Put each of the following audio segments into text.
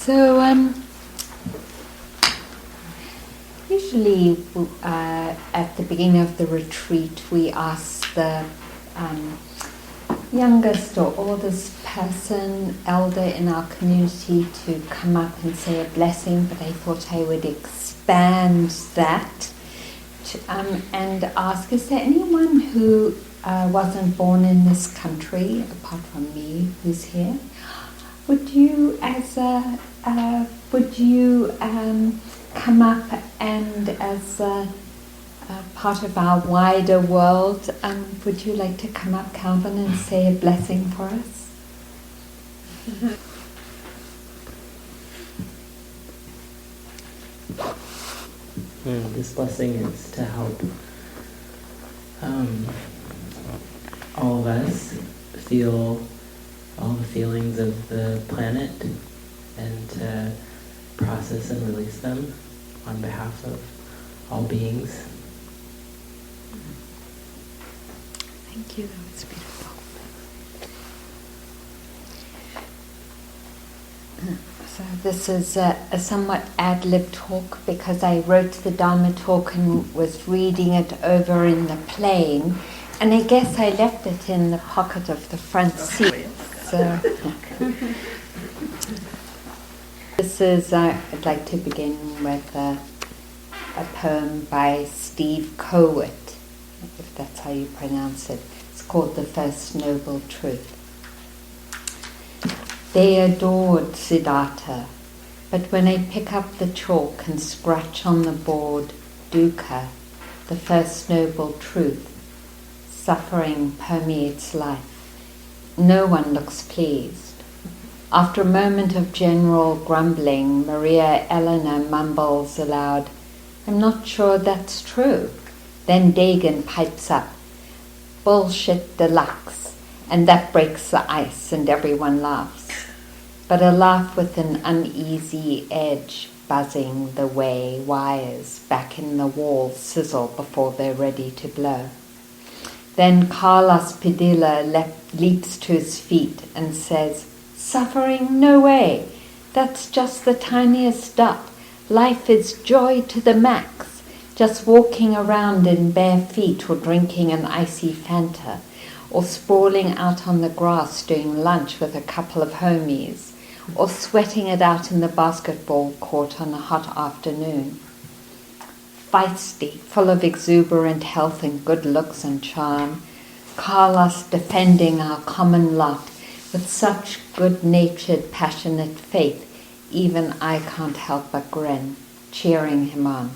So usually at the beginning of the retreat we ask the youngest or oldest person, elder in our community, to come up and say a blessing, but I thought I would expand that and ask, is there anyone who wasn't born in this country, apart from me, who's here? Would you, come up and as part of our wider world, would you like to come up, Calvin, and say a blessing for us? This blessing is to help all of us feel all the feelings of the planet and to process and release them on behalf of all beings. Thank you, that was beautiful. So this is a somewhat ad-lib talk because I wrote the Dharma talk and was reading it over in the plane, and I guess I left it in the pocket of the front seat. So this is, I'd like to begin with a poem by Steve Kowit, if that's how you pronounce it. It's called The First Noble Truth. They adored Siddhartha, but when I pick up the chalk and scratch on the board dukkha, the first noble truth, suffering permeates life. No one looks pleased. After a moment of general grumbling, Maria Eleanor mumbles aloud, "I'm not sure that's true." Then Dagan pipes up, "Bullshit deluxe," and that breaks the ice and everyone laughs. But a laugh with an uneasy edge buzzing the way wires back in the wall sizzle before they're ready to blow. Then Carlos Padilla leaps to his feet and says, "Suffering? No way. That's just the tiniest dot. Life is joy to the max. Just walking around in bare feet or drinking an icy Fanta or sprawling out on the grass doing lunch with a couple of homies or sweating it out in the basketball court on a hot afternoon. Feisty, full of exuberant health and good looks and charm, Carlos defending our common lot with such good-natured, passionate faith, even I can't help but grin, cheering him on.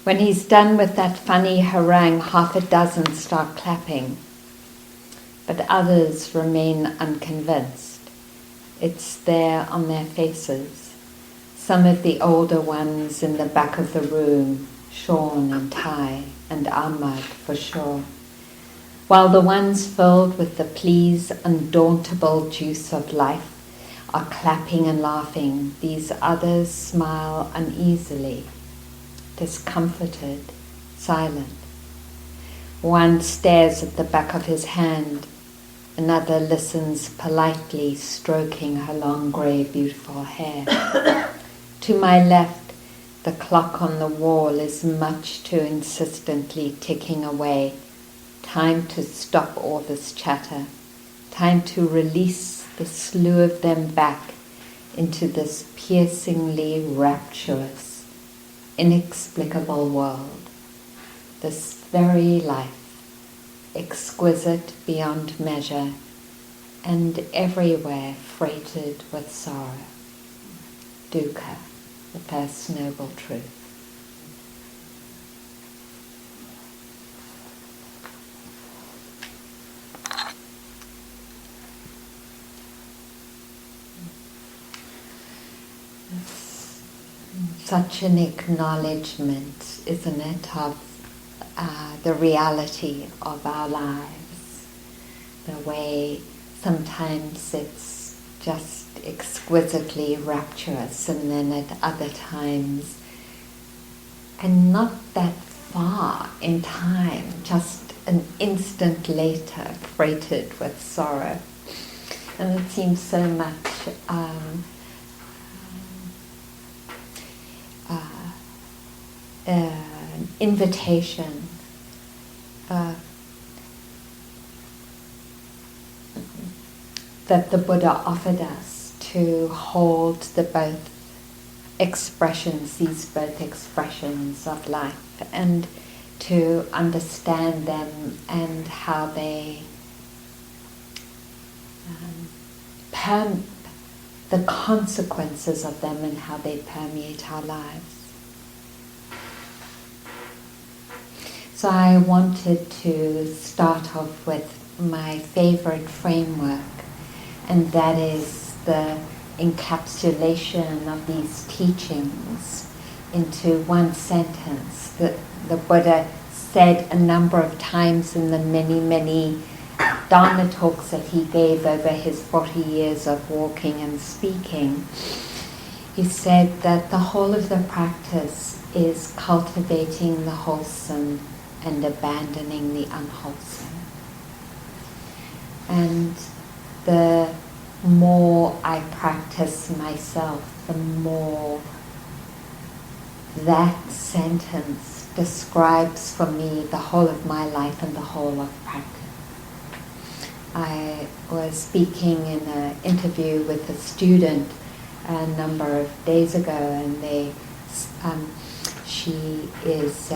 When he's done with that funny harangue, half a dozen start clapping, but others remain unconvinced. It's there on their faces. Some of the older ones in the back of the room, Sean and Ty and Ahmad for sure. While the ones filled with the please undauntable juice of life are clapping and laughing, these others smile uneasily, discomforted, silent. One stares at the back of his hand, another listens politely, stroking her long grey beautiful hair. To my left, the clock on the wall is much too insistently ticking away. Time to stop all this chatter. Time to release the slew of them back into this piercingly rapturous, inexplicable world. This very life, exquisite beyond measure, and everywhere freighted with sorrow. Dukkha, the first noble truth. It's such an acknowledgement, isn't it, of the reality of our lives, the way sometimes it's just exquisitely rapturous, and then at other times, and not that far in time, just an instant later, freighted with sorrow. And it seems so much invitation that the Buddha offered us to hold both expressions, these both expressions of life, and to understand them and how they the consequences of them and how they permeate our lives. So I wanted to start off with my favorite framework, and that is the encapsulation of these teachings into one sentence that the Buddha said a number of times in the many, many Dharma talks that he gave over his 40 years of walking and speaking. He said that the whole of the practice is cultivating the wholesome and abandoning the unwholesome. And the more I practice myself, the more that sentence describes for me the whole of my life and the whole of practice. I was speaking in an interview with a student a number of days ago, and she is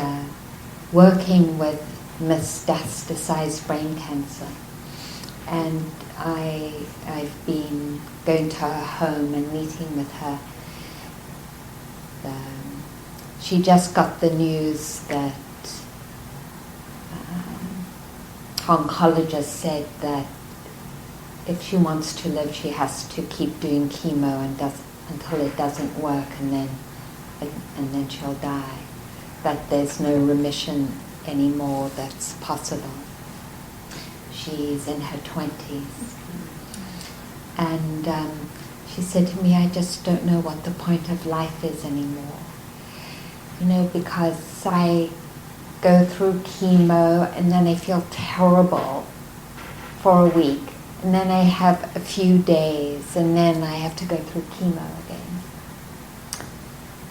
working with metastasized brain cancer. And I've been going to her home and meeting with her. She just got the news that oncologist said that if she wants to live, she has to keep doing chemo until it doesn't work, and then she'll die. That there's no remission anymore that's possible. She's in her 20s. And she said to me, I just don't know what the point of life is anymore. Because I go through chemo and then I feel terrible for a week. And then I have a few days and then I have to go through chemo again.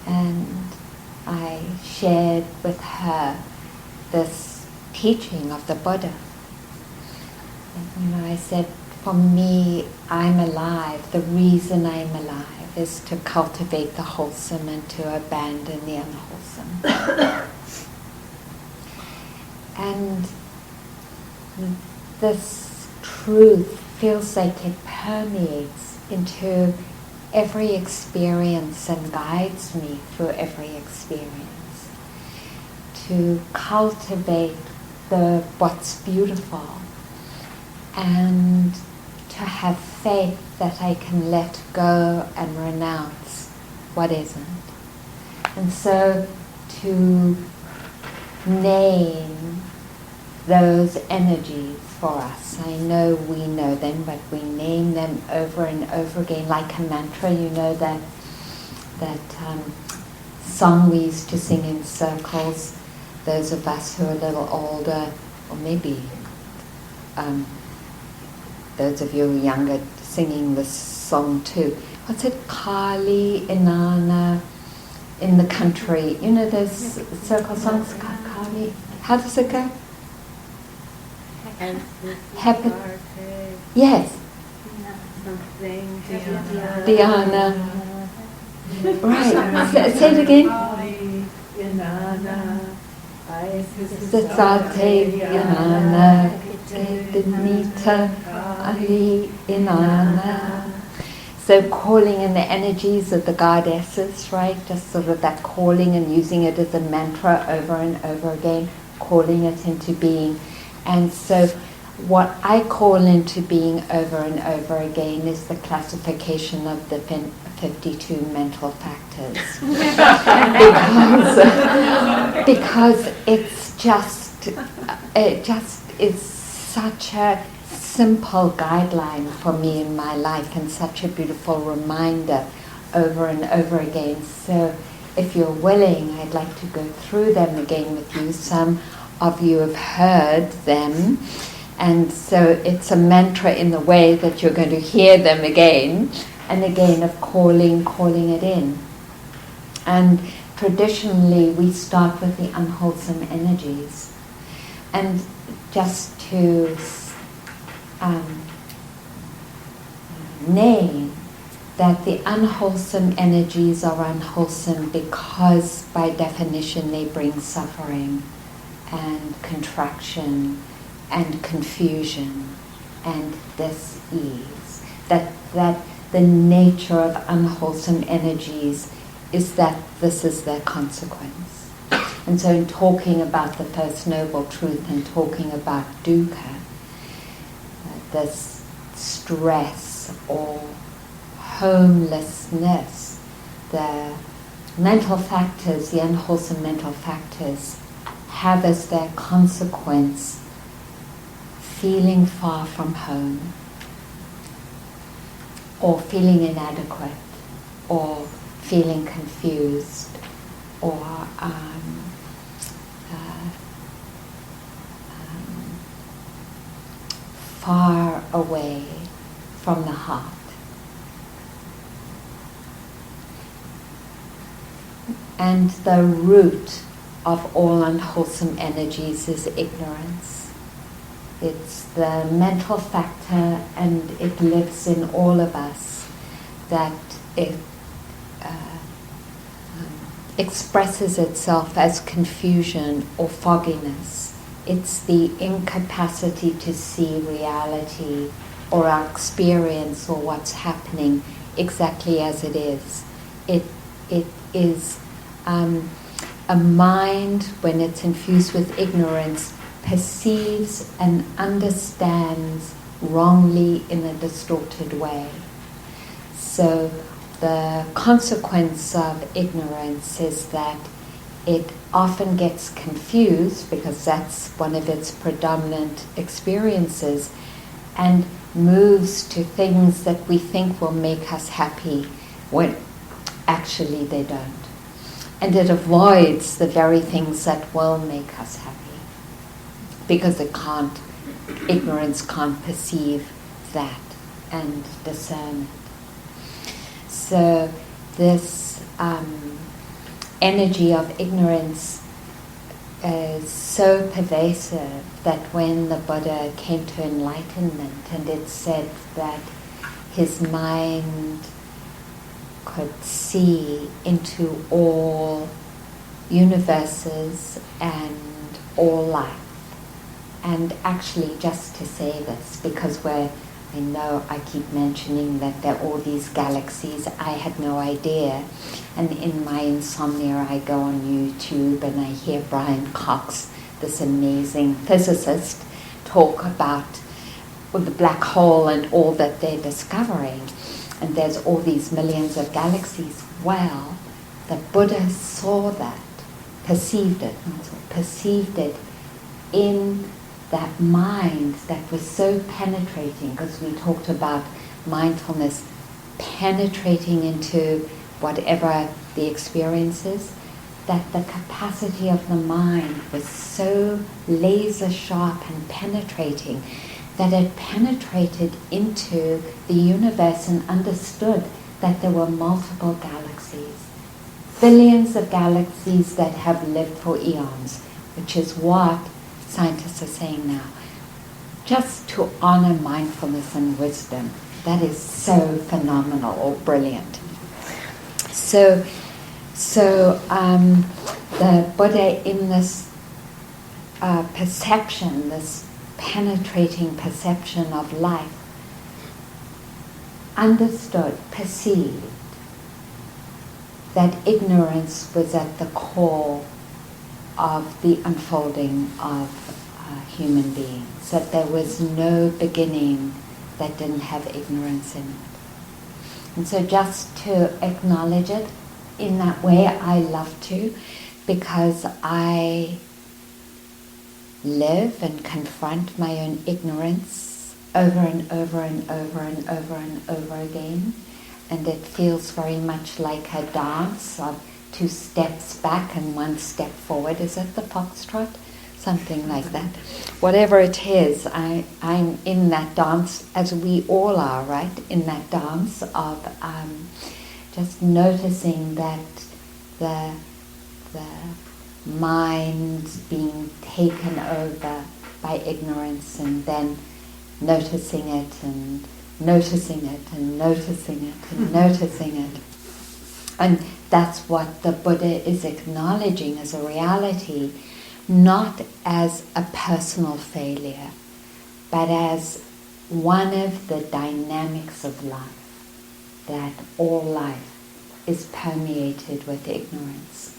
And I shared with her this teaching of the Buddha. I said, for me, I'm alive. The reason I'm alive is to cultivate the wholesome and to abandon the unwholesome. And this truth feels like it permeates into every experience and guides me through every experience. To cultivate what's beautiful, and to have faith that I can let go and renounce what isn't. And so to name those energies for us. I know we know them, but we name them over and over again like a mantra. That song we used to sing in circles, those of us who are a little older, or maybe those of you who are younger singing this song too. What's it? Kali Inanna in the country. Those circle songs? Kali. How does it go? Happy. Yes. Something. Dhyana. Right. Say it again. Kali Inanna. Sate Dhyana. Nita Ali Inanna. So calling in the energies of the goddesses, right? Just sort of that calling and using it as a mantra over and over again, calling it into being. And so what I call into being over and over again is the classification of the 52 mental factors. because it just is such a simple guideline for me in my life and such a beautiful reminder over and over again. So if you're willing, I'd like to go through them again with you. Some of you have heard them, and so it's a mantra in the way that you're going to hear them again and again of calling it in. And traditionally we start with the unwholesome energies. And just to name that the unwholesome energies are unwholesome because by definition they bring suffering and contraction and confusion and dis-ease. That the nature of unwholesome energies is that this is their consequence. And so in talking about the First Noble Truth and talking about dukkha, this stress or homelessness, the mental factors, the unwholesome mental factors, have as their consequence feeling far from home, or feeling inadequate, or feeling confused, or far away from the heart. And the root of all unwholesome energies is ignorance. It's the mental factor, and it lives in all of us, that it expresses itself as confusion or fogginess. It's the incapacity to see reality or our experience or what's happening exactly as it is. It is a mind, when it's infused with ignorance, perceives and understands wrongly in a distorted way. So the consequence of ignorance is that it often gets confused, because that's one of its predominant experiences, and moves to things that we think will make us happy when actually they don't. And it avoids the very things that will make us happy, because ignorance can't perceive that and discern it. So this energy of ignorance is so pervasive that when the Buddha came to enlightenment, and it said that his mind could see into all universes and all life. And actually, just to say this, because I know I keep mentioning that there are all these galaxies, I had no idea. And in my insomnia, I go on YouTube and I hear Brian Cox, this amazing physicist, talk about the black hole and all that they're discovering. And there's all these millions of galaxies. Well, the Buddha saw that, perceived it in that mind that was so penetrating, because we talked about mindfulness penetrating into whatever the experience is, that the capacity of the mind was so laser sharp and penetrating that it penetrated into the universe and understood that there were multiple galaxies, billions of galaxies that have lived for eons, which is what scientists are saying now. Just to honor mindfulness and wisdom, that is so phenomenal or brilliant. So the Buddha, in this perception, this penetrating perception of life, understood, perceived that ignorance was at the core of the unfolding of human beings, that there was no beginning that didn't have ignorance in it. And so just to acknowledge it in that way, I love to, because I live and confront my own ignorance over and over and over and over and over again. And it feels very much like a dance of 2 steps back and 1 step forward. Is it the foxtrot? Something like that. Whatever it is, I'm in that dance, as we all are, right? In that dance of just noticing that the the mind being taken over by ignorance, and then noticing it and noticing it and noticing it and noticing it. And that's what the Buddha is acknowledging as a reality, not as a personal failure, but as one of the dynamics of life, that all life is permeated with ignorance.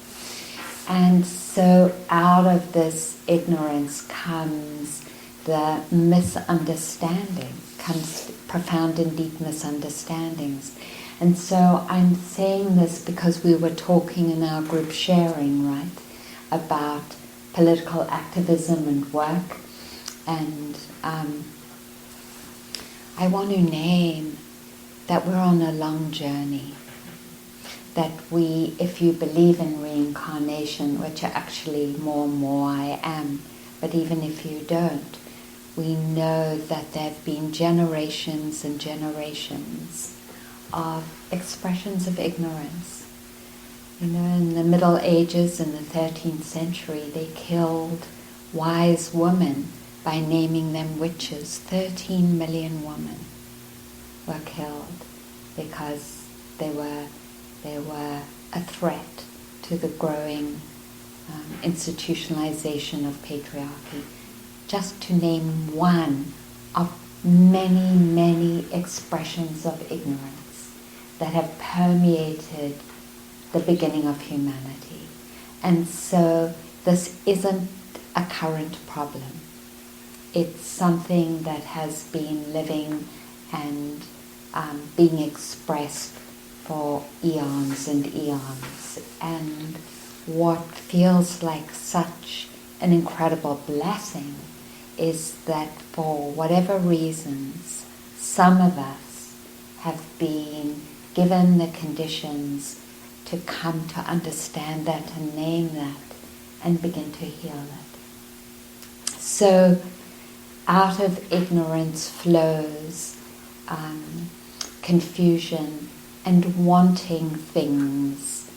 And so out of this ignorance comes the misunderstanding, comes profound and deep misunderstandings. And so I'm saying this because we were talking in our group sharing, right, about political activism and work. And I want to name that we're on a long journey. That we, if you believe in reincarnation, which actually more and more I am, but even if you don't, we know that there have been generations and generations of expressions of ignorance. You know, in the Middle Ages, in the 13th century, they killed wise women by naming them witches. 13 million women were killed because they were a threat to the growing institutionalization of patriarchy. Just to name one of many, many expressions of ignorance that have permeated the beginning of humanity. And so this isn't a current problem. It's something that has been living and being expressed for eons and eons. And what feels like such an incredible blessing is that for whatever reasons, some of us have been given the conditions to come to understand that and name that and begin to heal it. So out of ignorance flows confusion and wanting things,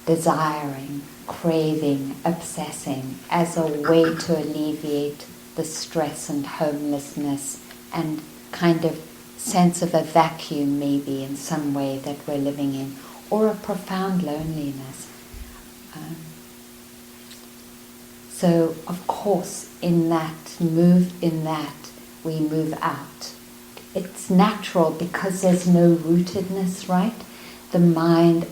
desiring, craving, obsessing as a way to alleviate the stress and homelessness and kind of sense of a vacuum maybe in some way that we're living in, or a profound loneliness. So of course in that we move out. It's natural because there's no rootedness, right? The mind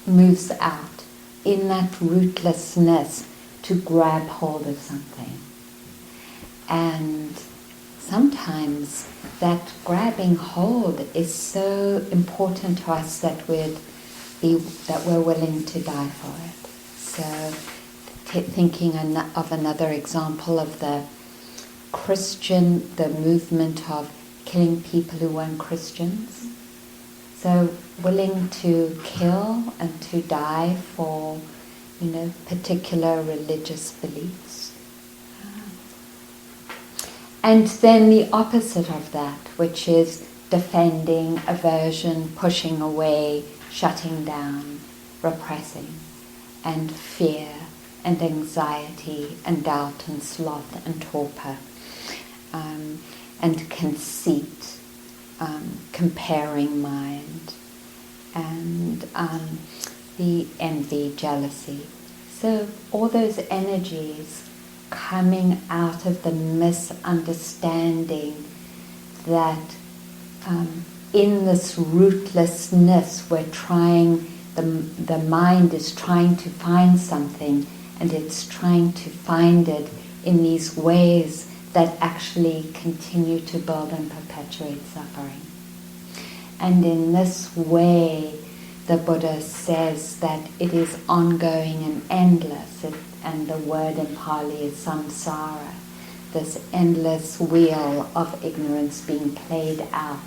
moves out in that rootlessness to grab hold of something. And sometimes that grabbing hold is so important to us that we're willing to die for it. So thinking of another example of the movement of killing people who weren't Christians. So willing to kill and to die for, particular religious beliefs. And then the opposite of that, which is defending, aversion, pushing away, shutting down, repressing, and fear, and anxiety, and doubt, and sloth, and torpor, and conceit, comparing mind, and the envy, jealousy. So all those energies coming out of the misunderstanding that in this rootlessness we're trying, the mind is trying to find something, and it's trying to find it in these ways that actually continue to build and perpetuate suffering. And in this way, the Buddha says that it is ongoing and endless, and the word in Pali is samsara, this endless wheel of ignorance being played out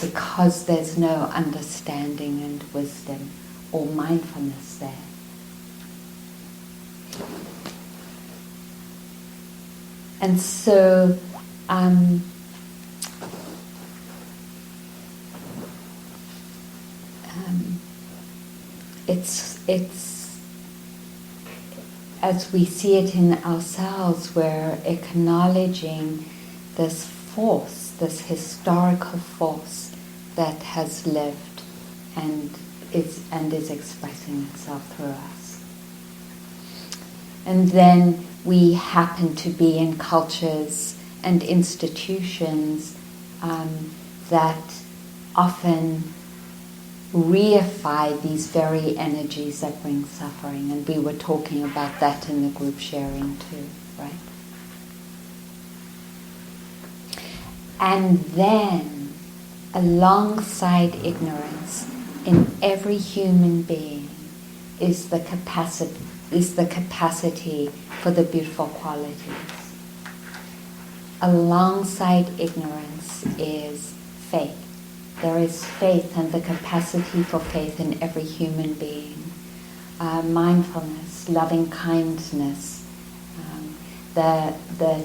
because there's no understanding and wisdom or mindfulness there. And so it's as we see it in ourselves, we're acknowledging this force, this historical force that has lived and is expressing itself through us. And then we happen to be in cultures and institutions that often reify these very energies that bring suffering. And we were talking about that in the group sharing too, right? And then, alongside ignorance, in every human being is the capacity for the beautiful qualities. Alongside ignorance is faith. There is faith and the capacity for faith in every human being. Mindfulness, loving kindness, the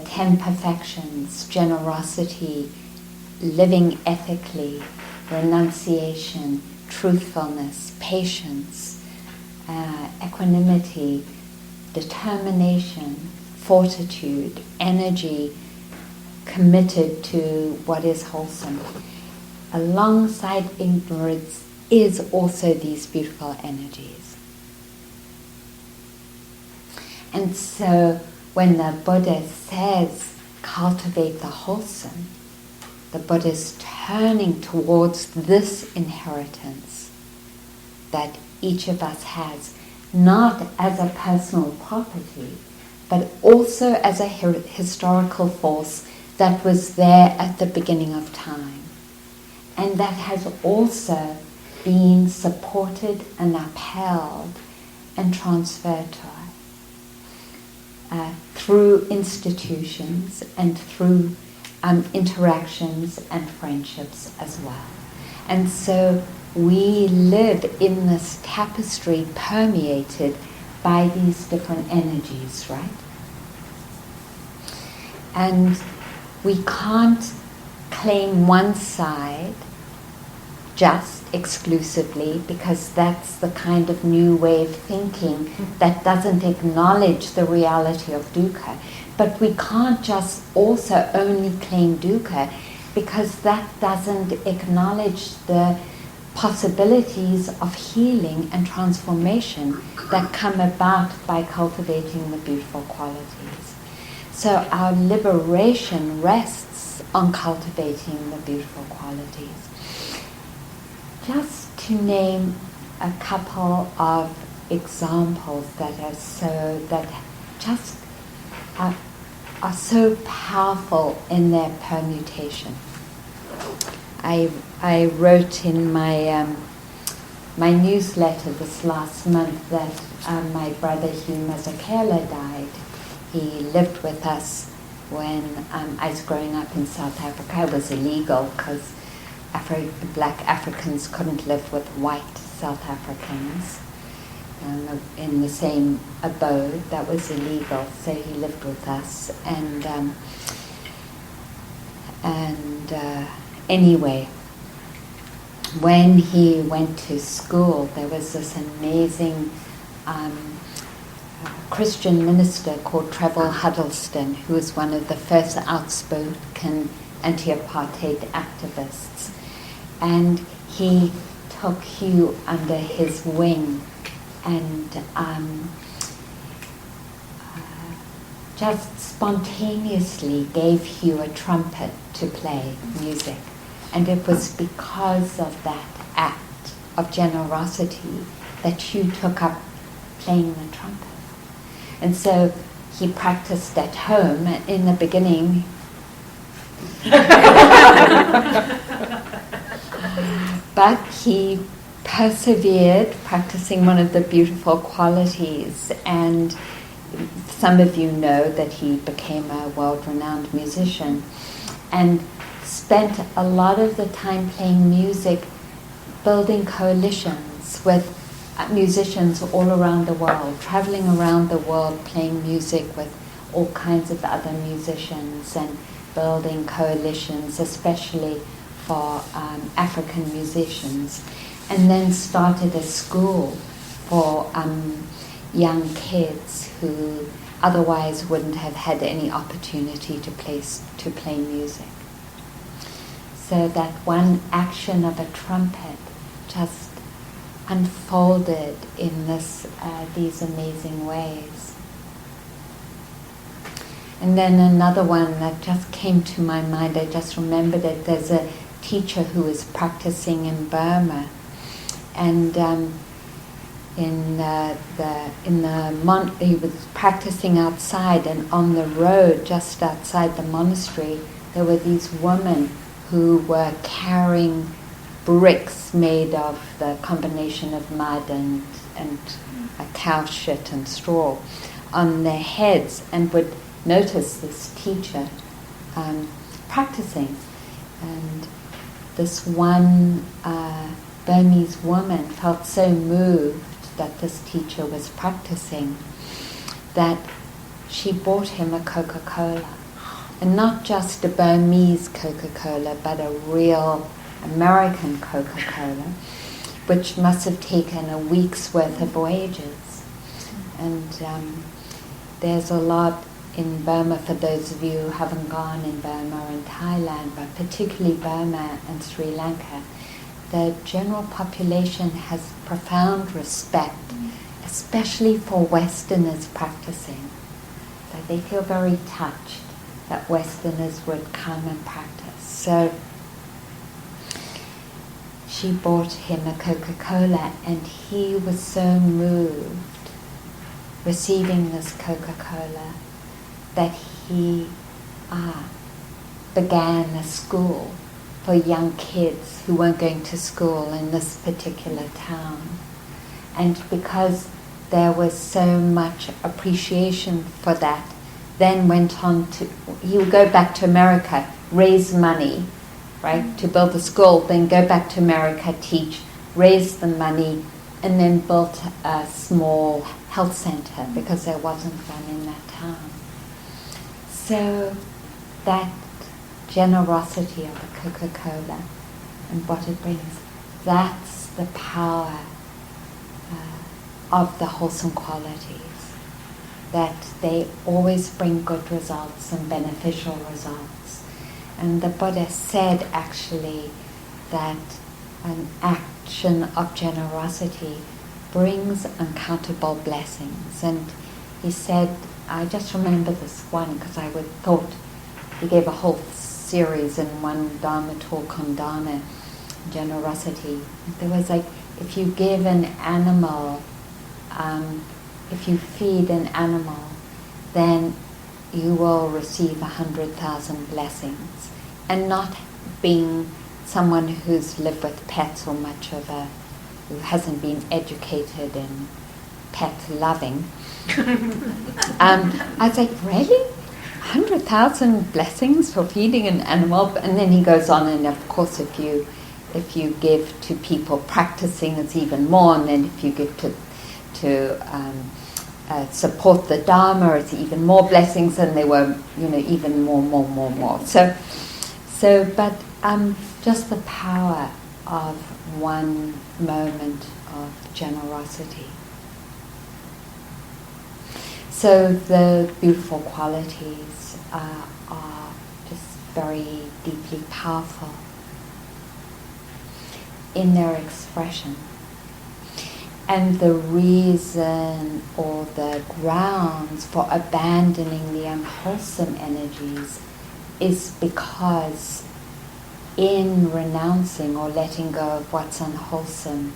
10 perfections, generosity, living ethically, renunciation, truthfulness, patience, equanimity, determination, fortitude, energy, committed to what is wholesome. Alongside ignorance is also these beautiful energies. And so when the Buddha says cultivate the wholesome, the Buddha is turning towards this inheritance that each of us has, not as a personal property, but also as a historical force that was there at the beginning of time, and that has also been supported and upheld and transferred to us through institutions and through interactions and friendships as well. And so we live in this tapestry permeated by these different energies, right? And we can't claim one side just exclusively, because that's the kind of new way of thinking that doesn't acknowledge the reality of dukkha. But we can't just also only claim dukkha, because that doesn't acknowledge the possibilities of healing and transformation that come about by cultivating the beautiful qualities. So our liberation rests on cultivating the beautiful qualities. Just to name a couple of examples that are so powerful in their permutation. I wrote in my my newsletter this last month that my brother Hugh Mazakela died. He lived with us when I was growing up in South Africa. It was illegal because black Africans couldn't live with white South Africans in the same abode. That was illegal, so he lived with us. Anyway, when he went to school, there was this amazing Christian minister called Trevor Huddleston, who was one of the first outspoken anti-apartheid activists. And he took Hugh under his wing and just spontaneously gave Hugh a trumpet to play music. And it was because of that act of generosity that Hugh took up playing the trumpet. And so he practiced at home. In the beginning, but he persevered, practicing one of the beautiful qualities. And some of you know that he became a world-renowned musician and spent a lot of the time playing music, building coalitions with musicians all around the world, traveling around the world playing music with all kinds of other musicians and building coalitions, especially for African musicians, and then started a school for young kids who otherwise wouldn't have had any opportunity to play music. So that one action of a trumpet just unfolded in these amazing ways. And then another one that just came to my mind, I just remembered it. There's a teacher who was practicing in Burma, and he was practicing outside, and on the road just outside the monastery there were these women who were carrying bricks made of the combination of mud and a cow shit and straw on their heads, and would notice this teacher practicing. And this one Burmese woman felt so moved that this teacher was practicing that she bought him a Coca-Cola. And not just a Burmese Coca-Cola, but a real American Coca-Cola, which must have taken a week's worth of wages. And there's a lot in Burma, for those of you who haven't gone in Burma and Thailand, but particularly Burma and Sri Lanka, the general population has profound respect, especially for Westerners practicing. That they feel very touched that Westerners would come and practice. So she bought him a Coca-Cola, and he was so moved receiving this Coca-Cola that he began a school for young kids who weren't going to school in this particular town. And because there was so much appreciation for that, then went on to, he would go back to America, raise money, right, to build a school, then go back to America, teach, raise the money, and then built a small health center because there wasn't one in that town. So that generosity of the Coca-Cola and what it brings, that's the power of the wholesome qualities, that they always bring good results and beneficial results. And the Buddha said actually that an action of generosity brings uncountable blessings. And he said, I just remember this one because I would thought, he gave a whole series in one Dharma talk on Dharma, generosity. There was like, if you give an animal, if you feed an animal, then you will receive 100,000 blessings. And not being someone who's lived with pets or who hasn't been educated in pet loving, I was like, really? 100,000 blessings for feeding an animal? And then he goes on, and of course if you give to people practicing, it's even more, and then if you give to support the Dharma, it's even more blessings, and they were, even more. So, but just the power of one moment of generosity. So the beautiful qualities are just very deeply powerful in their expression. And the reason or the grounds for abandoning the unwholesome energies is because in renouncing or letting go of what's unwholesome,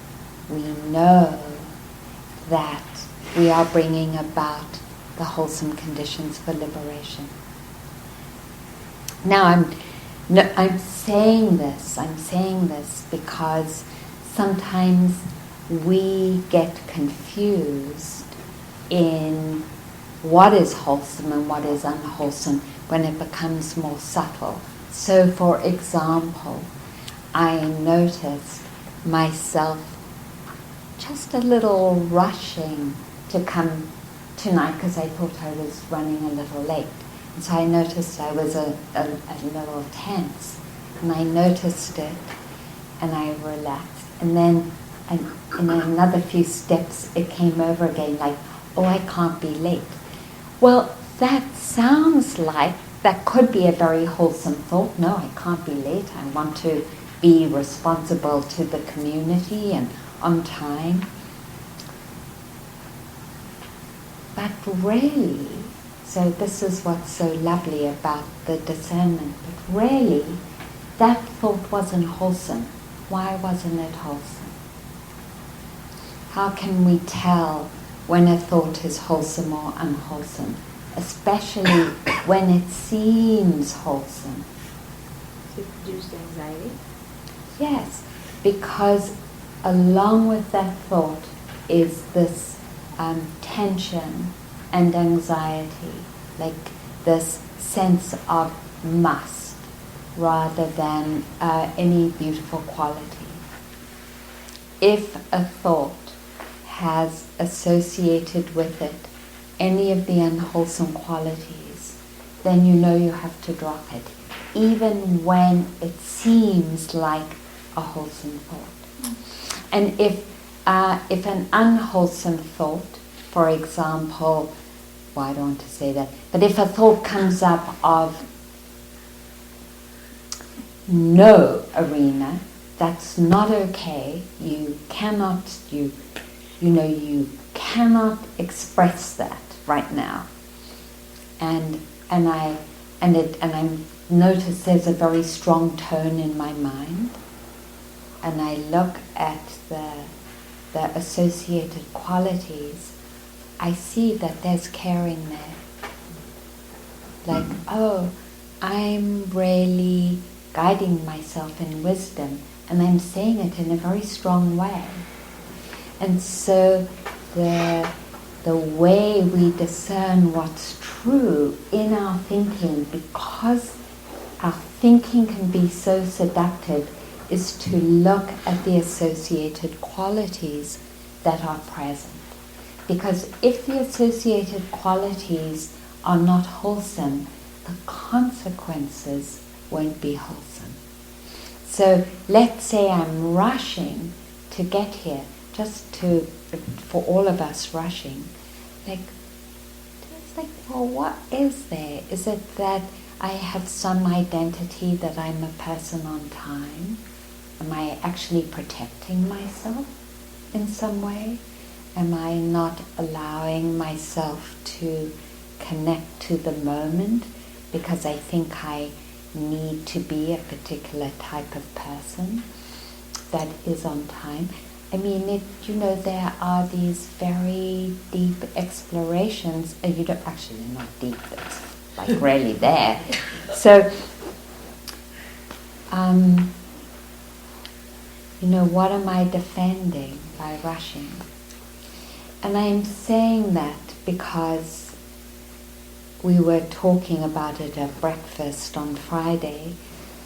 we know that we are bringing about the wholesome conditions for liberation. Now I'm saying this because sometimes we get confused in what is wholesome and what is unwholesome when it becomes more subtle. So, for example, I noticed myself just a little rushing to come tonight because I thought I was running a little late. And so I noticed I was a little tense. And I noticed it, and I relaxed. And then and in another few steps it came over again like, oh, I can't be late. Well, that sounds like that could be a very wholesome thought. No, I can't be late. I want to be responsible to the community and on time. But really, so this is what's so lovely about the discernment, but really, that thought wasn't wholesome. Why wasn't it wholesome? How can we tell when a thought is wholesome or unwholesome, especially when it seems wholesome? To produce anxiety? Yes, because along with that thought is this tension and anxiety, like this sense of must rather than any beautiful quality. If a thought has associated with it any of the unwholesome qualities, then you know you have to drop it, even when it seems like a wholesome thought. And if an unwholesome thought, for example, well, I don't want to say that, but if a thought comes up of no arena, that's not okay. You cannot, you cannot express that right now. And I notice there's a very strong tone in my mind, and I look at the associated qualities. I see that there's caring there. Like, oh, I'm really guiding myself in wisdom, and I'm saying it in a very strong way. And so the way we discern what's true in our thinking, because our thinking can be so seductive, is to look at the associated qualities that are present. Because if the associated qualities are not wholesome, the consequences won't be wholesome. So let's say I'm rushing to get here, for all of us rushing, it's like, well, what is there? Is it that I have some identity that I'm a person on time? Am I actually protecting myself in some way? Am I not allowing myself to connect to the moment because I think I need to be a particular type of person that is on time? I mean, there are these very deep explorations. You don't actually, they're not deep. It's like really there. So, what am I defending by rushing? And I'm saying that because we were talking about it at breakfast on Friday.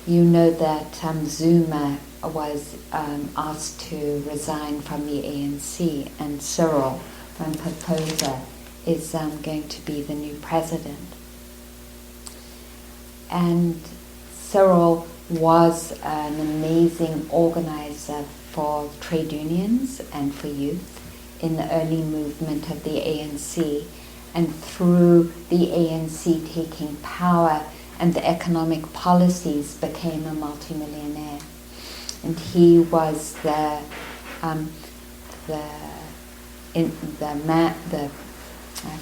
You know that Zuma was asked to resign from the ANC, and Cyril Ramaphosa is going to be the new president. And Cyril was an amazing organizer for trade unions and for youth in the early movement of the ANC, and through the ANC taking power and the economic policies became a multimillionaire. And he was I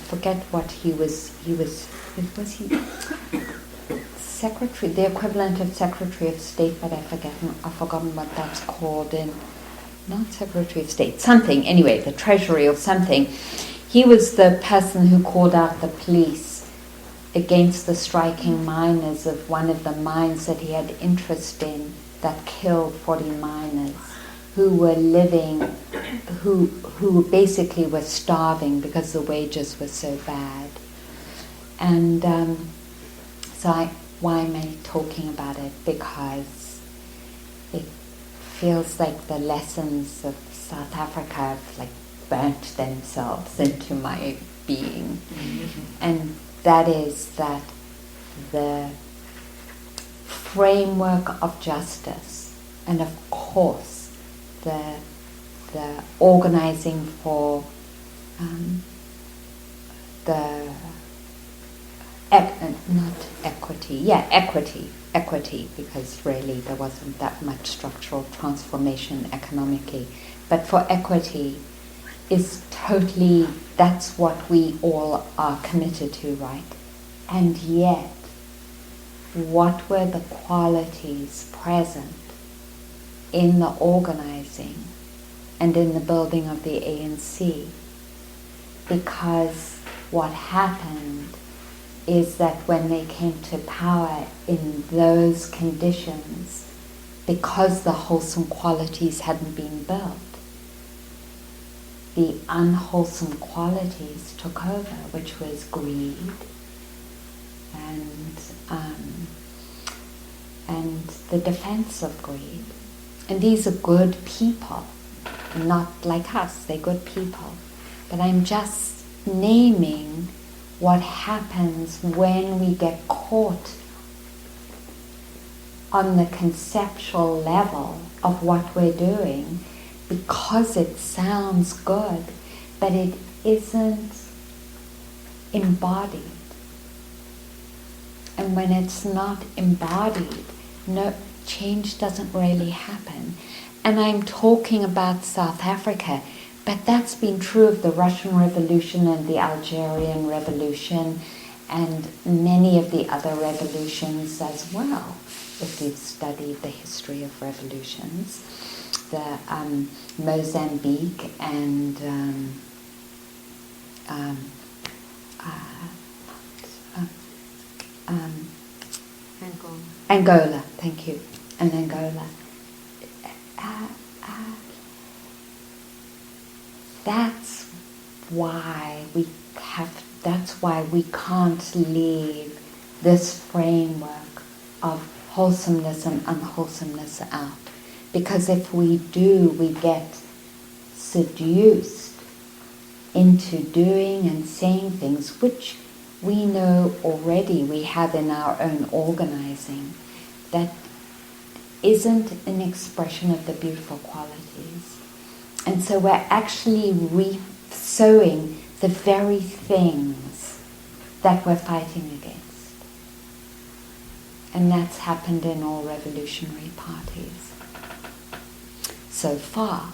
forget what he was he secretary, the equivalent of Secretary of State, but I've forgotten what that's called in, not Secretary of State, something, anyway, the Treasury or something. He was the person who called out the police against the striking miners of one of the mines that he had interest in that killed 40 miners who were living, who basically were starving because the wages were so bad. And why am I talking about it? Because it feels like the lessons of South Africa have burnt themselves into my being. Mm-hmm. And that is that the framework of justice, and of course the the organizing for the equity, because really there wasn't that much structural transformation economically, but for equity is totally, that's what we all are committed to, right? And yet, what were the qualities present in the organizing and in the building of the ANC? Because what happened is that when they came to power in those conditions, because the wholesome qualities hadn't been built, the unwholesome qualities took over, which was greed and the defense of greed. And these are good people, not like us, they're good people. But I'm just naming what happens when we get caught on the conceptual level of what we're doing, because it sounds good, but it isn't embodied. And when it's not embodied, no change doesn't really happen. And I'm talking about South Africa, but that's been true of the Russian Revolution and the Algerian Revolution and many of the other revolutions as well, if you've studied the history of revolutions. The Mozambique and Angola, thank you, and Angola. That's why we can't leave this framework of wholesomeness and unwholesomeness out. Because if we do, we get seduced into doing and saying things which we know already we have in our own organizing that isn't an expression of the beautiful qualities. And so we're actually sowing the very things that we're fighting against. And that's happened in all revolutionary parties. So far.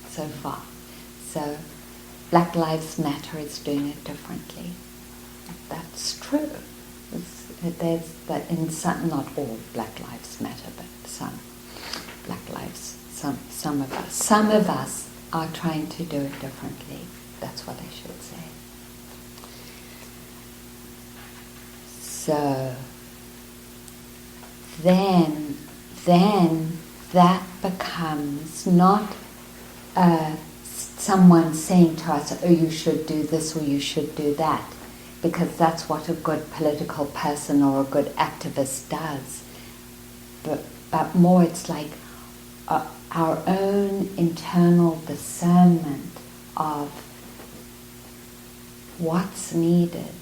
So Black Lives Matter is doing it differently. That's true. Not all Black Lives Matter, but some Black Lives, some of us. Some of us are trying to do it differently. That's what I should say. So then that becomes not someone saying to us, oh, you should do this or you should do that, because that's what a good political person or a good activist does. But more it's like our own internal discernment of what's needed,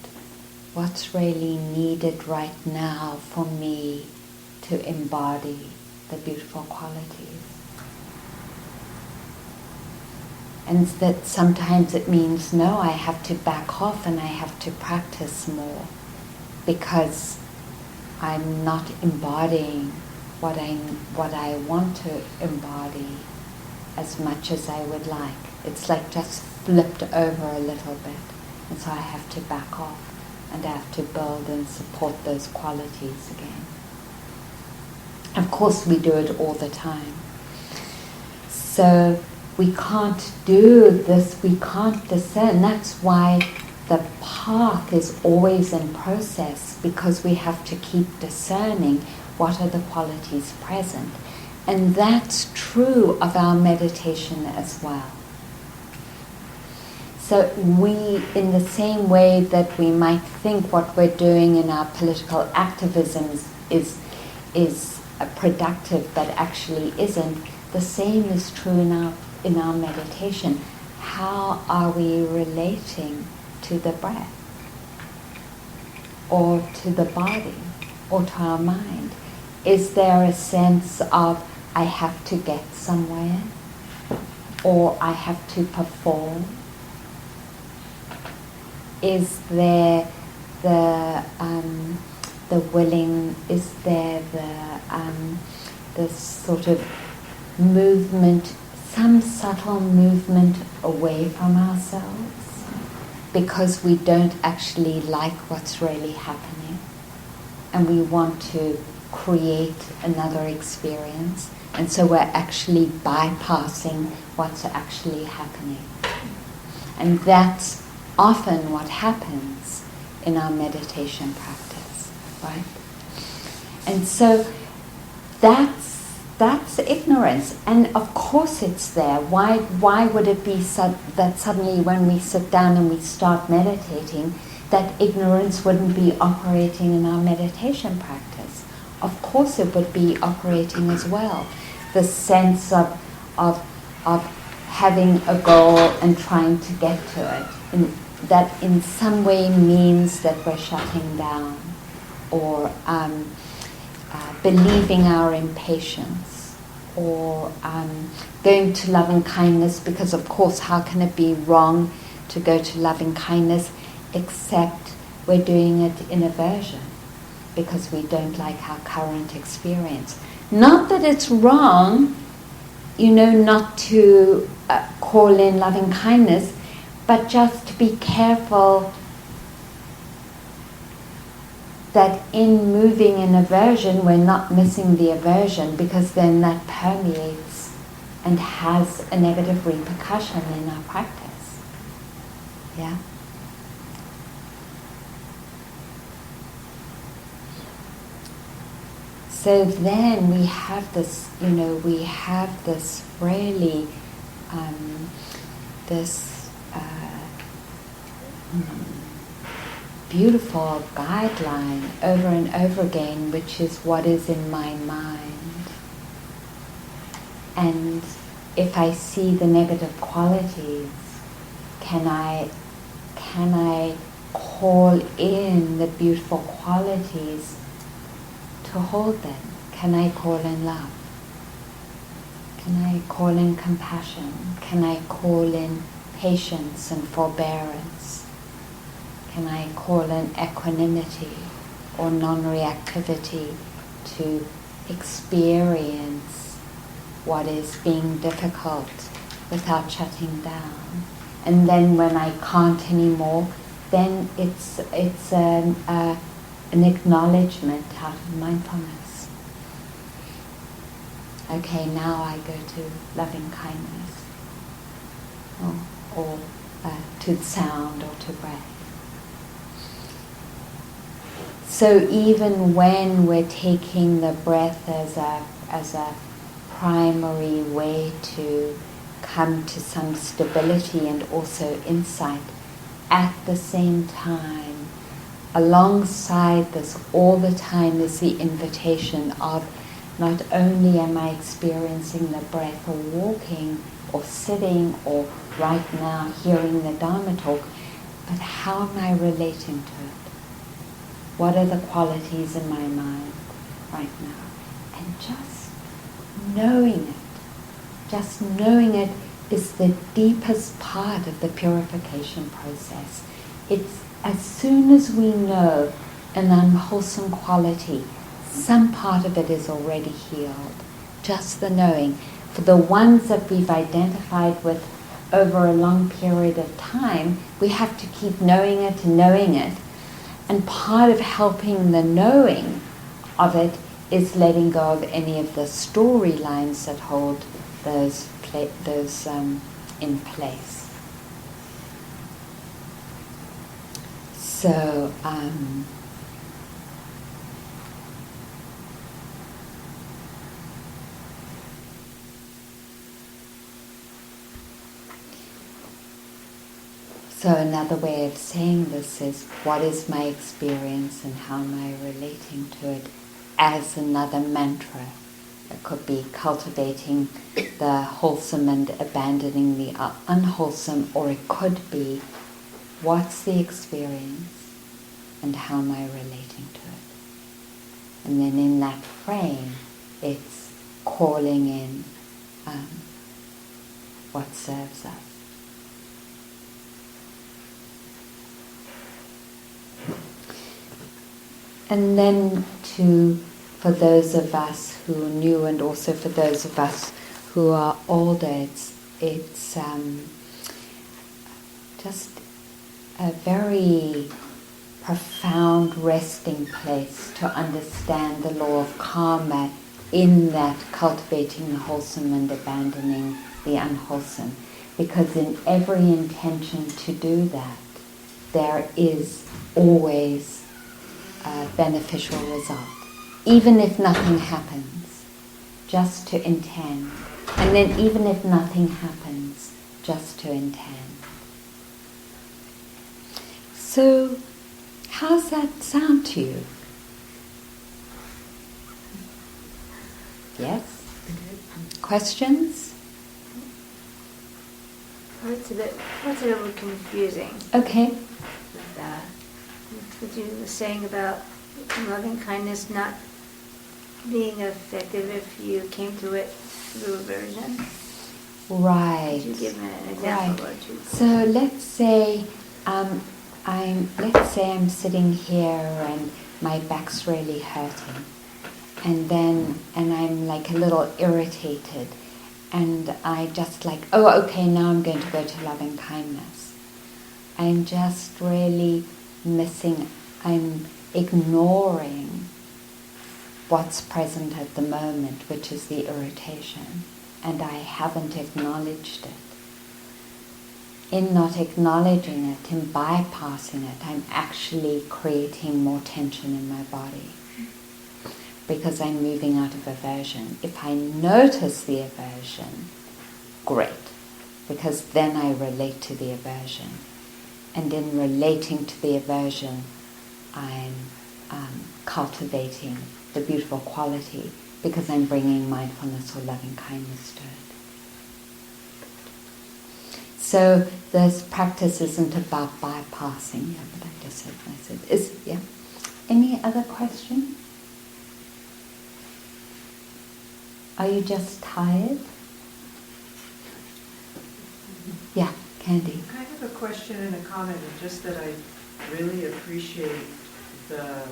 what's really needed right now for me to embody the beautiful qualities. And that sometimes it means, no, I have to back off and I have to practice more because I'm not embodying what I want to embody as much as I would like. It's like just flipped over a little bit. And so I have to back off and I have to build and support those qualities again. Of course, we do it all the time. So we can't do this, we can't discern. That's why the path is always in process, because we have to keep discerning what are the qualities present. And that's true of our meditation as well. So we, in the same way that we might think what we're doing in our political activism is productive, but actually isn't, the same is true in our meditation. How are we relating to the breath, or to the body, or to our mind? Is there a sense of, I have to get somewhere? or I have to perform? Is there the willing? Is there the sort of movement, some subtle movement away from ourselves because we don't actually like what's really happening and we want to create another experience, and so we're actually bypassing what's actually happening. And that's often what happens in our meditation practice, right? And so that's ignorance, and of course it's there. Why would it be that suddenly when we sit down and we start meditating, that ignorance wouldn't be operating in our meditation practice? Of course it would be operating as well. The sense of having a goal and trying to get to it, and that in some way means that we're shutting down, or believing our impatience, or going to loving kindness, because of course how can it be wrong to go to loving kindness except we're doing it in aversion because we don't like our current experience. Not that it's wrong, not to call in loving kindness, but just to be careful that in moving in aversion, we're not missing the aversion, because then that permeates and has a negative repercussion in our practice. Yeah? So then we have this, really, beautiful guideline over and over again, which is what is in my mind. And if I see the negative qualities, can I call in the beautiful qualities to hold them? Can I call in love? Can I call in compassion? Can I call in patience and forbearance? Can I call in equanimity or non-reactivity to experience what is being difficult without shutting down? And then when I can't anymore, then it's an acknowledgement out of mindfulness. Okay, now I go to loving kindness, or to sound or to breath. So even when we're taking the breath as a primary way to come to some stability and also insight, at the same time, alongside this all the time is the invitation of not only am I experiencing the breath or walking or sitting or right now hearing the Dharma talk, but how am I relating to it? What are the qualities in my mind right now? And just knowing it is the deepest part of the purification process. It's as soon as we know an unwholesome quality, some part of it is already healed. Just the knowing. For the ones that we've identified with over a long period of time, we have to keep knowing it and knowing it. And part of helping the knowing of it is letting go of any of the storylines that hold those in place. So So another way of saying this is, what is my experience and how am I relating to it, as another mantra. It could be cultivating the wholesome and abandoning the unwholesome, or it could be, what's the experience and how am I relating to it? And then in that frame, it's calling in what serves us. And then for those of us who are new, and also for those of us who are older, it's just a very profound resting place to understand the law of karma, in that cultivating the wholesome and abandoning the unwholesome. Because in every intention to do that, there is always a beneficial result. Even if nothing happens, just to intend. And then even if nothing happens, just to intend. So, how's that sound to you? Yes? Questions? It's a little confusing. Okay. What you were saying about loving kindness not being effective if you came to it through aversion. Right. Could you give an example or two? So let's say I'm sitting here and my back's really hurting, and I'm like a little irritated, and I just like, oh, okay, now I'm going to go to loving kindness. I'm just really I'm ignoring what's present at the moment, which is the irritation, and I haven't acknowledged it. In not acknowledging it, in bypassing it, I'm actually creating more tension in my body, because I'm moving out of aversion. If I notice the aversion, great, because then I relate to the aversion. And in relating to the aversion, I'm cultivating the beautiful quality, because I'm bringing mindfulness or loving kindness to it. So this practice isn't about bypassing. Yeah, but I just said. Yeah. Any other question? Are you just tired? Yeah, Candy. I have a question and a comment, and just that I really appreciate the,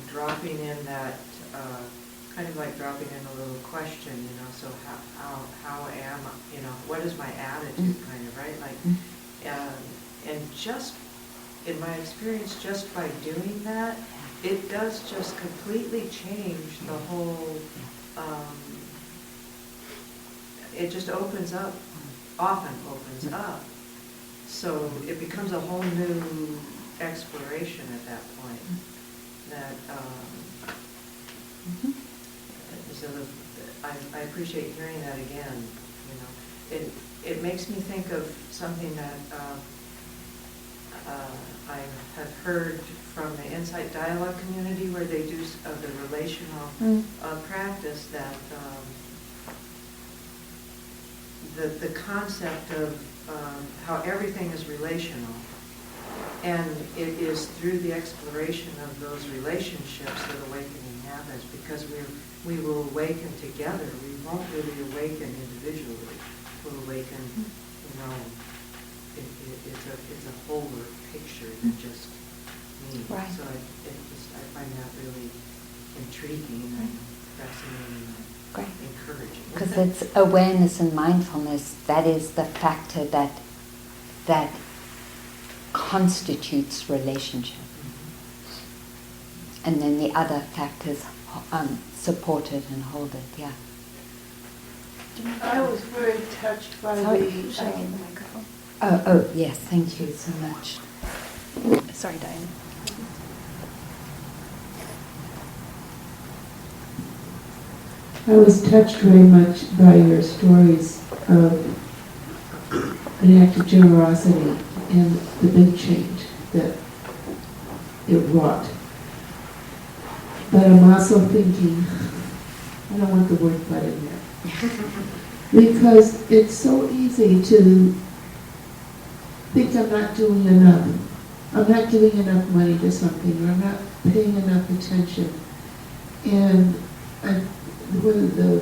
dropping in that, kind of like dropping in a little question, so how am I, what is my attitude, kind of, right? Like, and just, in my experience, just by doing that, it does just completely change the whole, it just opens up, often opens up. So it becomes a whole new exploration at that point. That so I appreciate hearing that again. It makes me think of something that I have heard from the Insight Dialogue community, where they do the relational practice, that the concept of how everything is relational, and it is through the exploration of those relationships that awakening happens, because we will awaken together. We won't really awaken individually. We'll awaken, it's a whole picture than just me. Right. So I find that really intriguing and fascinating. Great. Encouraging. Because it's awareness and mindfulness, that is the factor that constitutes relationship. And then the other factors support it and hold it, yeah. I was very touched by the... Should I get the microphone? Oh, yes, thank you so much. Sorry, Diane. I was touched very much by your stories of an act of generosity and the big change that it wrought. But I'm also thinking, I don't want the word "but" in there, because it's so easy to think I'm not doing enough. I'm not giving enough money to something, or I'm not paying enough attention. And the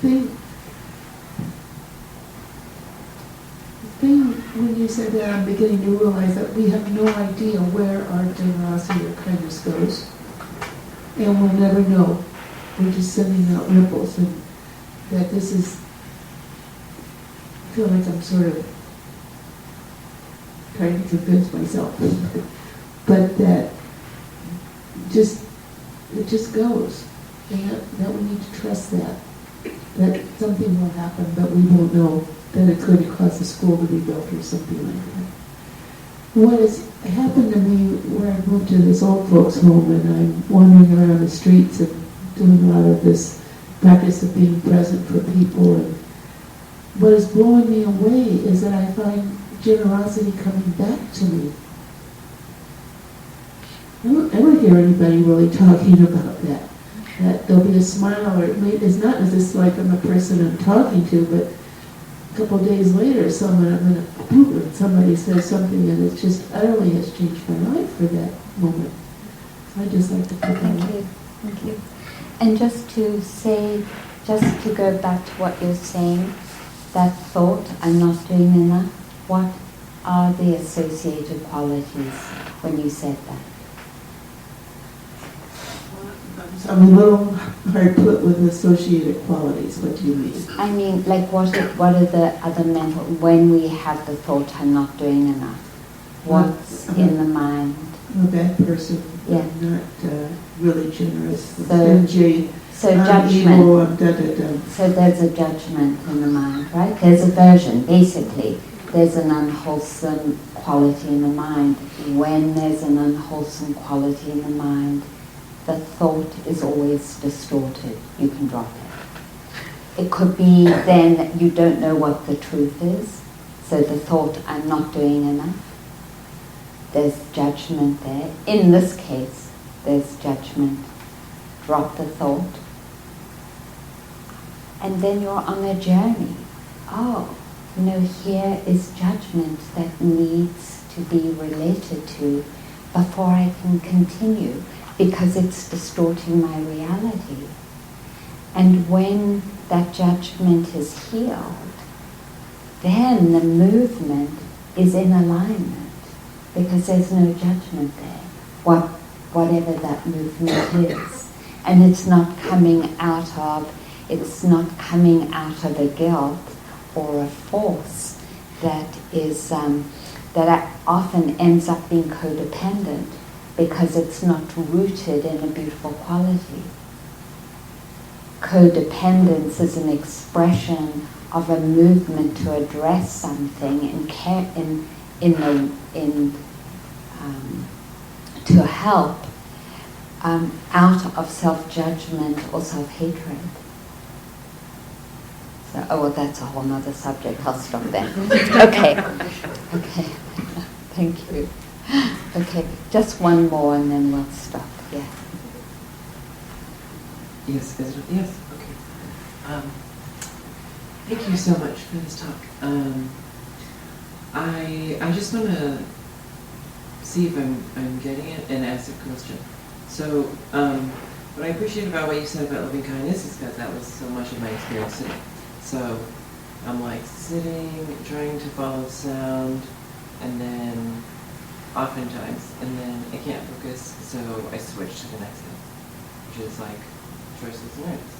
thing you said that, I'm beginning to realize that we have no idea where our generosity or kindness goes. And we'll never know. We're just sending out ripples, and that this is, I feel like I'm sort of trying to convince myself, but that it just goes. And that we need to trust that something will happen, but we won't know that it's going to cause the school to be built or something like that. What has happened to me where I moved to this old folks home and I'm wandering around the streets and doing a lot of this practice of being present for people, and what is blowing me away is that I find generosity coming back to me. I don't hear anybody really talking about that. That there'll be a smile, or it's not as if like I'm a person I'm talking to, but a couple of days later, somebody says something, and it just utterly has changed my life for that moment. So I just like to put that Thank you. Thank you. And just to go back to what you're saying, that thought, I'm not doing enough, what are the associated qualities when you said that? I'm a little hard put with associated qualities. What do you mean? I mean, like what are the other mental, when we have the thought, I'm not doing enough, what's in the mind? I'm a bad person. Yeah. I'm not really generous. So judgment. Evil, So there's a judgment in the mind, right? There's aversion, basically. There's an unwholesome quality in the mind. When there's an unwholesome quality in the mind, the thought is always distorted. You can drop it. It could be then that you don't know what the truth is. So the thought, I'm not doing enough. There's judgment there. In this case, there's judgment. Drop the thought. And then you're on a journey. Oh, here is judgment that needs to be related to before I can continue, because it's distorting my reality. And when that judgment is healed, then the movement is in alignment, because there's no judgment there, whatever that movement is. And it's not coming out of a guilt or a force that is that often ends up being codependent, because it's not rooted in a beautiful quality. Codependence is an expression of a movement to address something to help out of self-judgment or self-hatred. So, that's a whole nother subject. I'll stop there. Okay. Thank you. Okay, just one more and then we'll stop. Yeah. Yes. Okay. Thank you so much for this talk. I just want to see if I'm getting it and ask a question. So, what I appreciate about what you said about loving kindness is that that was so much of my experience today. So, I'm like sitting, trying to follow sound, and then oftentimes, and then I can't focus, so I switch to the next thing, which is like choiceless awareness.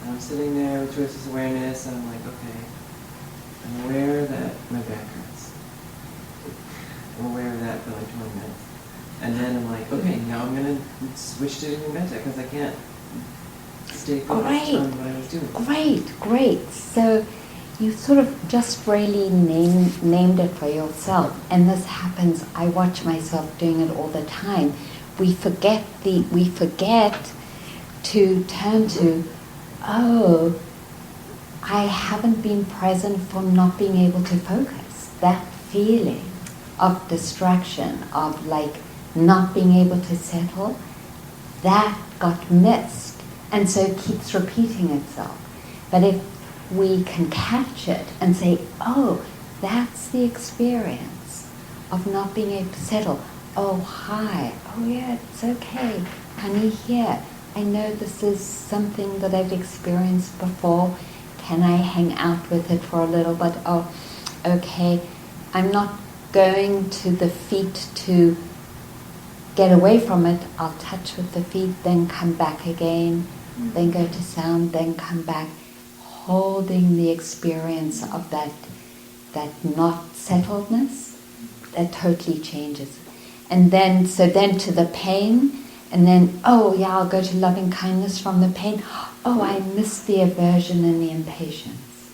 And I'm sitting there with choiceless awareness, and I'm like, okay, I'm aware that my back hurts. I'm aware of that for like 20 minutes. And then I'm like, okay, now I'm going to switch to doing metta, because I can't stay focused on what I was doing. Great. So you sort of just really named it for yourself. And this happens, I watch myself doing it all the time. We forget to turn to, I haven't been present for not being able to focus. That feeling of distraction, of like not being able to settle, that got missed. And so it keeps repeating itself. But if we can catch it and say, that's the experience of not being able to settle. Oh, hi. Oh, yeah, it's okay. Honey, here. I know this is something that I've experienced before. Can I hang out with it for a little bit? Oh, okay. I'm not going to the feet to get away from it. I'll touch with the feet, then come back again, then go to sound, then come back, holding the experience of that not settledness that totally changes. And then, so then to the pain, and then, oh yeah, I'll go to loving kindness from the pain. Oh, I missed the aversion and the impatience.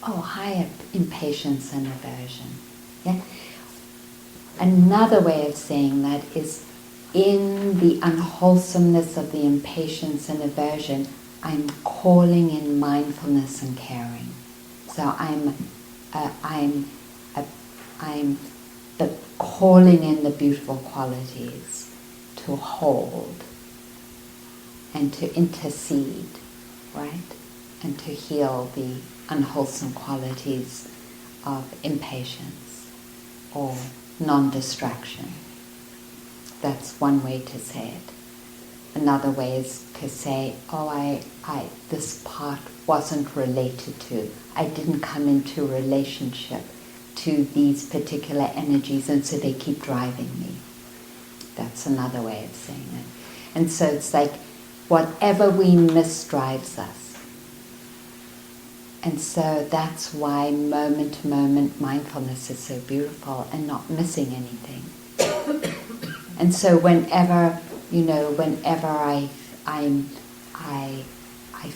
Oh, hi, impatience and aversion. Yeah. Another way of saying that is, in the unwholesomeness of the impatience and aversion, I'm calling in mindfulness and caring. So I'm calling in the beautiful qualities to hold and to intercede, right? And to heal the unwholesome qualities of impatience or non-distraction. That's one way to say it. Another way is to say, oh, this part wasn't related to, I didn't come into relationship to these particular energies, and so they keep driving me. That's another way of saying it. And so it's like, whatever we miss drives us. And so that's why moment-to-moment mindfulness is so beautiful and not missing anything. And so whenever I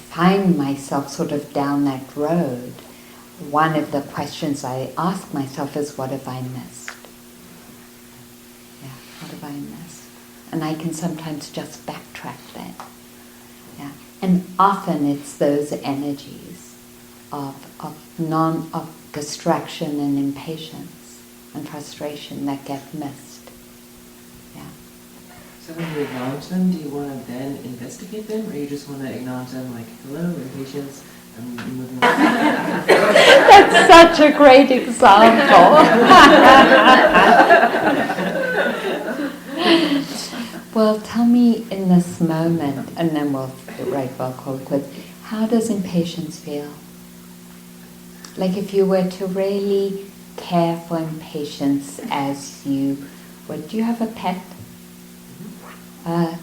find myself sort of down that road, one of the questions I ask myself is, what have I missed? Yeah, what have I missed? And I can sometimes just backtrack that. Yeah. And often it's those energies of distraction and impatience and frustration that get missed. Yeah. So when you acknowledge them, do you want to then investigate them, or you just want to acknowledge them like, hello, impatience, I'm moving on? That's such a great example. Well, tell me in this moment, and then we'll call it quits. How does impatience feel? Like if you were to really care for impatience as you would. Do you have a pet? Cat,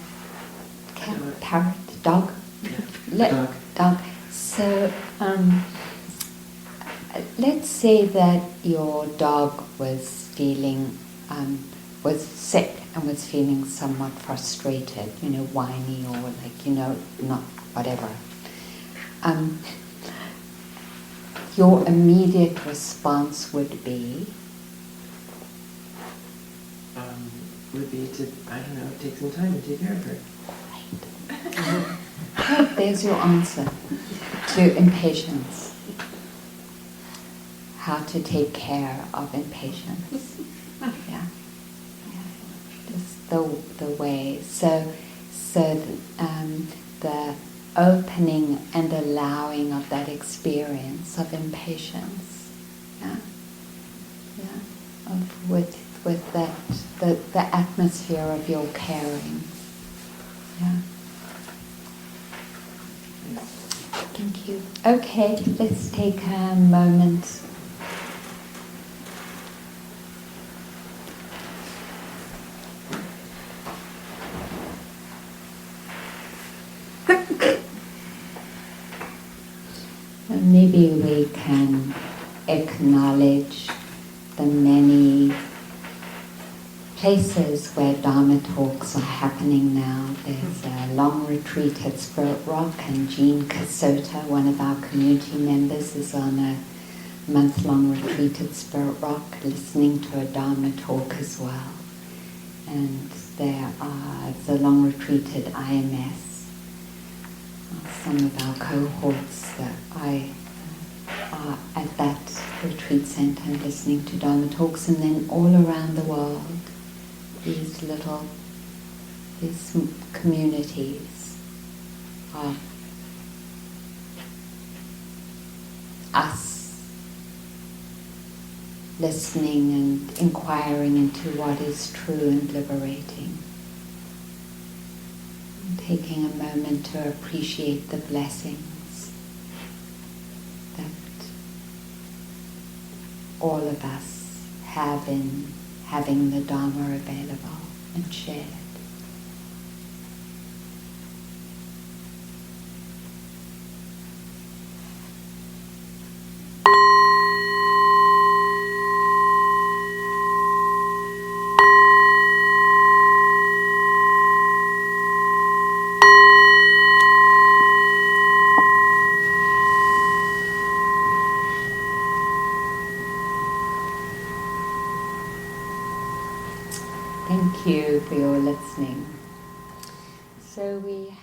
parrot, dog? Dog. So, let's say that your dog was was sick and was feeling somewhat frustrated, whiny or not whatever. Your immediate response would be? To, I don't know, take some time and take care of her. Right. There's your answer to impatience. How to take care of impatience. Yeah. Just the way. So the opening and allowing of that experience of impatience. Yeah. With that, the atmosphere of your caring. Yeah. Thank you. Okay, let's take a moment. Maybe we can acknowledge the many places where Dharma talks are happening now. There's a long retreat at Spirit Rock, and Jean Casota, one of our community members, is on a month-long retreat at Spirit Rock, listening to a Dharma talk as well. And there are the long retreat at IMS. Some of our cohorts that are at that retreat center listening to Dharma talks, and then all around the world, these communities of us listening and inquiring into what is true and liberating. And taking a moment to appreciate the blessings that all of us have in having the Dharma available and shared. Thank you for your listening. So we